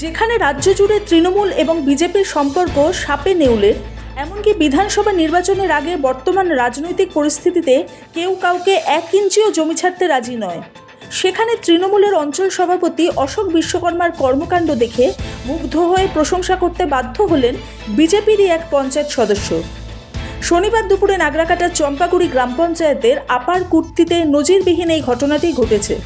যেখানে রাজ্য জুড়ে তৃণমূল এবং বিজেপির সম্পর্ক সাপে নেউলের, এমনকি বিধানসভা নির্বাচনের আগে বর্তমান রাজনৈতিক পরিস্থিতিতে কেউ কাউকে 1 ইঞ্চিও জমি ছাড়তে রাজি নয়, সেখানে তৃণমূলের অঞ্চল সভাপতি অশোক বিশ্বকর্মার কর্মকাণ্ড দেখে মুগ্ধ হয়ে প্রশংসা করতে বাধ্য হলেন বিজেপিরই এক পঞ্চায়েত সদস্য। শনিবার দুপুরে নাগরাকাটার চম্পাগুড়ি গ্রাম পঞ্চায়েতের আপার কুর্তিতে নজিরবিহীন এই ঘটনাটি ঘটেছে।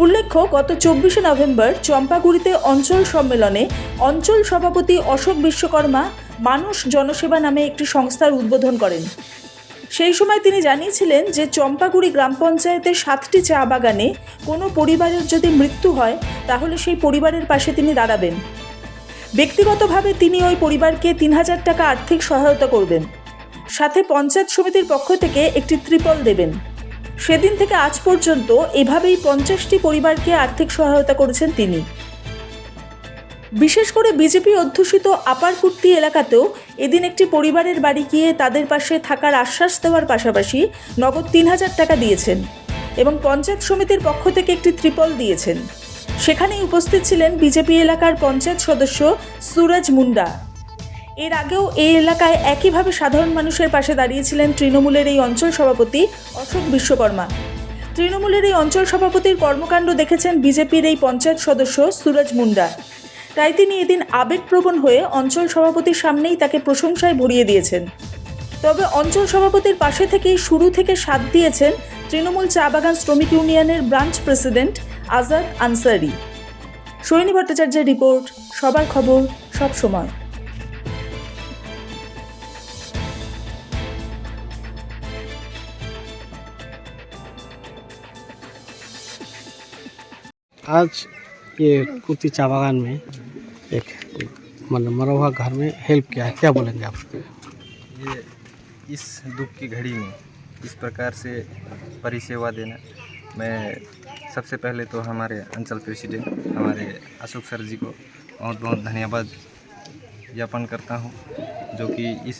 উল্লেখ্য, গত 24শে নভেম্বর চম্পাগুড়িতে অঞ্চল সম্মেলনে অঞ্চল সভাপতি অশোক বিশ্বকর্মা মানুষ জনসেবা নামে একটি সংস্থার উদ্বোধন করেন। সেই সময় তিনি জানিয়েছিলেন যে চম্পাগুড়ি গ্রাম পঞ্চায়েতের 7টি চা বাগানে কোনো পরিবারের যদি মৃত্যু হয় তাহলে সেই পরিবারের পাশে তিনি দাঁড়াবেন। ব্যক্তিগতভাবে তিনি ওই পরিবারকে 3000 টাকা আর্থিক সহায়তা করবেন, সাথে পঞ্চায়েত সমিতির পক্ষ থেকে একটি ত্রিপল দেবেন। সেদিন থেকে আজ পর্যন্ত এভাবেই 50টি পরিবারকে আর্থিক সহায়তা করেছেন তিনি। বিশেষ করে বিজেপি অধ্যুষিত আপার কুর্তি এলাকাতেও এদিন একটি পরিবারের বাড়ি গিয়ে তাদের পাশে থাকার আশ্বাস দেওয়ার পাশাপাশি নগদ 3000 টাকা দিয়েছেন এবং পঞ্চায়েত সমিতির পক্ষ থেকে একটি ত্রিপল দিয়েছেন। সেখানেই উপস্থিত ছিলেন বিজেপি এলাকার পঞ্চায়েত সদস্য সুরজ মুন্ডা। এর আগেও এই এলাকায় একইভাবে সাধারণ মানুষের পাশে দাঁড়িয়েছিলেন তৃণমূলের এই অঞ্চল সভাপতি অশোক বিশ্বকর্মা। তৃণমূলের এই অঞ্চল সভাপতির কর্মকাণ্ড দেখেছেন বিজেপির এই পঞ্চায়েত সদস্য সুরজ মুন্ডা। তাই তিনি এদিন আবেগপ্রবণ হয়ে অঞ্চল সভাপতির সামনেই তাকে প্রশংসায় ভরিয়ে দিয়েছেন। তবে অঞ্চল সভাপতির পাশে থেকেই শুরু থেকে সাথ দিয়েছেন তৃণমূল চা বাগান শ্রমিক ইউনিয়নের ব্রাঞ্চ প্রেসিডেন্ট আজাদ আনসারি। সৈনী ভট্টাচার্যের রিপোর্ট, সবার খবর, সব সময়। आज ये कुर्ती चा बागान में एक मतलब मरा हुआ घर में हेल्प किया है, क्या बोलेंगे आप? ये इस दुख की घड़ी में इस प्रकार से परिसेवा देना, मैं सबसे पहले तो हमारे अंचल प्रेसिडेंट हमारे अशोक सर जी को बहुत बहुत धन्यवाद ज्ञापन करता हूँ, जो कि इस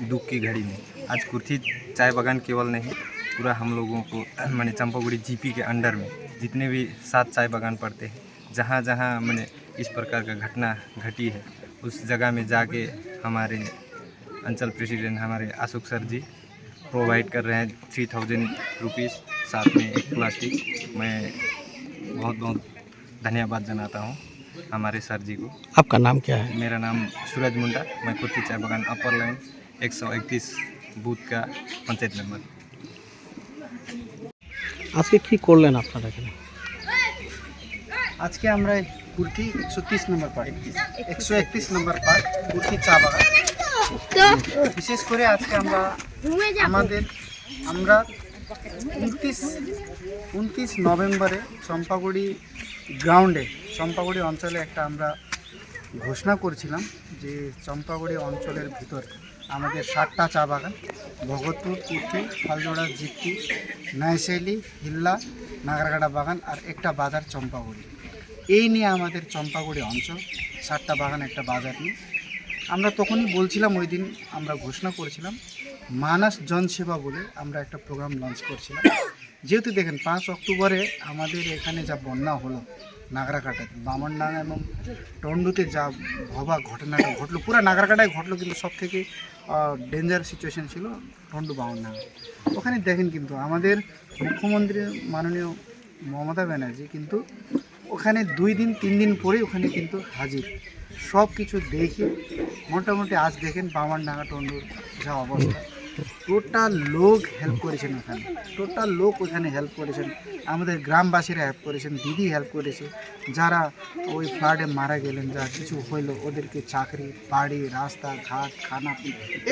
दुख की घड़ी में आज कुर्थी चाय बागान केवल नहीं, पूरा हम लोगों को मैंने चंपागुड़ी जीपी के अंडर में जितने भी 7 चाय बागान पड़ते हैं, जहाँ जहाँ मैंने इस प्रकार का घटना घटी है उस जगह में जाके हमारे अंचल प्रेसिडेंट हमारे अशोक सर जी प्रोवाइड कर रहे हैं 3000 रुपीज़, साथ में एक प्लास्टिक। मैं बहुत बहुत धन्यवाद जनाता हूँ हमारे सर जी को। आपका नाम क्या है? मेरा नाम सूरज मुंडा, मैं कुर्ती चाय बागान अपर लाइन 131 बूथ का पंचायत मेंबर। আজকে কি করলেন আপনারা এখানে? আজকে আমরা কুর্তি 130 নম্বর পার্ট 131 নম্বর পার্ট কুর্তি চা বাগান, বিশেষ করে আজকে আমরা 29 নভেম্বরে চম্পাগুড়ি গ্রাউন্ডে চম্পাগুড়ি অঞ্চলে একটা আমরা ঘোষণা করেছিলাম যে চম্পাগুড়ি অঞ্চলের ভিতর আমাদের 7টা চা বাগান, ভগতপুর, কুর্তি, ফালজোড়া, জিপি, নয়শৈলী, হিল্লা, নাগরাকাটা বাগান আর একটা বাজার চম্পাগুড়ি, এই নিয়ে আমাদের চম্পাগুড়ি অঞ্চল 7টা বাগান একটা বাজার নিয়ে আমরা তখনই বলছিলাম, ওই দিন আমরা ঘোষণা করেছিলাম মানস জনসেবা বলে আমরা একটা প্রোগ্রাম লঞ্চ করছিলাম। যেহেতু দেখেন 5 অক্টোবরে আমাদের এখানে যা বন্যা হলো নাগরাকাটাতে, বামনডাঙ্গা এবং টন্ডুতে যা ভবা ঘটনাটা ঘটলো, পুরো নাগরাকাটায় ঘটলো, কিন্তু সব থেকে ডেঞ্জার সিচুয়েশন ছিল টন্ডু বামনডাঙ্গা। ওখানে দেখেন কিন্তু আমাদের মুখ্যমন্ত্রী মাননীয় মমতা ব্যানার্জি কিন্তু ওখানে 2 দিন 3 দিন পরে ওখানে কিন্তু হাজির, সব কিছু দেখে মোটামুটি আজ দেখেন বামনডাঙ্গা টন্ডুর যা অবস্থা, টোটাল লোক হেল্প করেছেন, ওখানে টোটাল লোক ওখানে হেল্প করেছেন, আমাদের গ্রামবাসীরা হেল্প করেছেন, দিদি হেল্প করেছে, যারা ওই ফ্লাডে মারা গেলেন, যা কিছু হইলো ওদেরকে চাকরি, বাড়ি, রাস্তা ঘাট, খানা,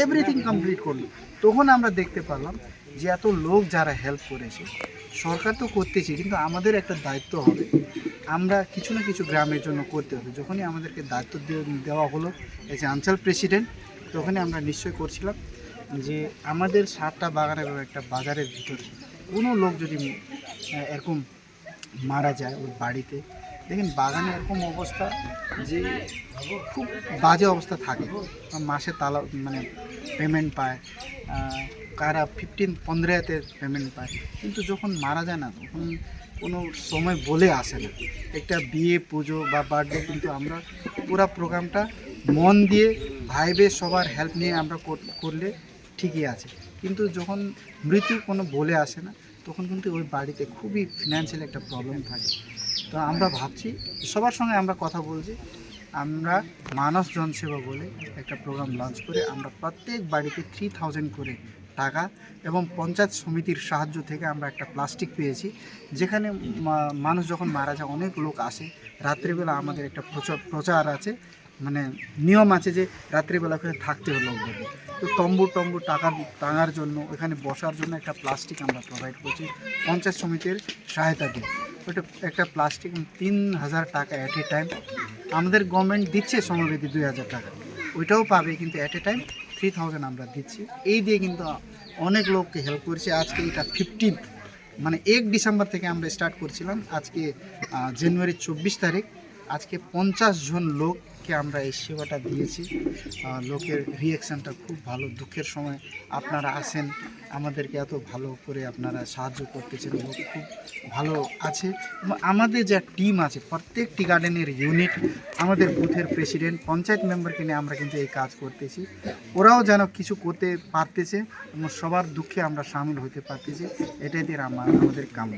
এভরিথিং কমপ্লিট করলো। তখন আমরা দেখতে পারলাম যে এত লোক যারা হেল্প করেছে, সরকার তো করতেছি, কিন্তু আমাদের একটা দায়িত্ব হবে, আমরা কিছু না কিছু গ্রামের জন্য করতে হবে। যখনই আমাদেরকে দায়িত্ব দেওয়া হলো এই যে অঞ্চল প্রেসিডেন্ট, তখনই আমরা নিশ্চয় করছিলাম যে আমাদের 7টা বাগানের একটা বাজারের ভিতরে কোনো লোক যদি এরকম মারা যায় ওর বাড়িতে, দেখেন বাগানে এরকম অবস্থা যে খুব বাজে অবস্থা থাকে, মাসে তালা মানে পেমেন্ট পায়, কারা 15-15 পেমেন্ট পায়, কিন্তু যখন মারা যায় না তখন কোনো সময় বলে আসে না। একটা বিয়ে পুজো বা বার্থডে কিন্তু আমরা পুরো প্রোগ্রামটা মন দিয়ে ভাইবে সবার হেল্প নিয়ে আমরা করলে ঠিকই আছে, কিন্তু যখন মৃত্যু কোনো বলে আসে না তখন কিন্তু ওই বাড়িতে খুবই ফিনান্সিয়াল একটা প্রবলেম থাকে। তো আমরা ভাবছি, সবার সঙ্গে আমরা কথা বলছি, আমরা মানস জনসেবা বলে একটা প্রোগ্রাম লঞ্চ করে আমরা প্রত্যেক বাড়িতে 3000 করে টাকা এবং পঞ্চায়েত সমিতির সাহায্য থেকে আমরা একটা প্লাস্টিক পেয়েছি, যেখানে মানুষ যখন মারা যায় অনেক লোক আসে, রাত্রিবেলা আমাদের একটা প্রচার আছে, মানে নিয়ম আছে যে রাত্রিবেলা ওখানে থাকতে হলো লোকদেরকে। তো তম্বু টাঙার জন্য, ওখানে বসার জন্য একটা প্লাস্টিক আমরা প্রোভাইড করছি পঞ্চায়েত সমিতির সহায়তা দিয়ে। ওটা একটা প্লাস্টিক 3000 টাকা অ্যাট এ টাইম আমাদের গভর্নমেন্ট দিচ্ছে, সমবেতি 2000 টাকা ওইটাও পাবে, কিন্তু অ্যাট এ টাইম 3000 আমরা দিচ্ছি। এই দিয়ে কিন্তু অনেক লোককে হেল্প করছি। আজকে এটা 15 মানে 1 ডিসেম্বর থেকে আমরা স্টার্ট করছিলাম, আজকে জানুয়ারি 24 তারিখ, আজকে 50 জন লোককে আমরা এই সেবাটা দিয়েছি। লোকের রিয়াকশানটা খুব ভালো। দুঃখের সময় আপনারা আসেন, আমাদেরকে এত ভালো করে আপনারা সাহায্য করতেছেন, লোক খুব ভালো আছে। আমাদের যে টিম আছে, প্রত্যেক টি গার্ডেনের ইউনিট, আমাদের বুথের প্রেসিডেন্ট, পঞ্চায়েত মেম্বারকে নিয়ে আমরা কিন্তু এই কাজ করতেছি। ওরাও যেন কিছু করতে পারতেছে এবং সবার দুঃখে আমরা সামিল হতে পারতেছি, এটাই দিয়ে আমাদের কাম্য।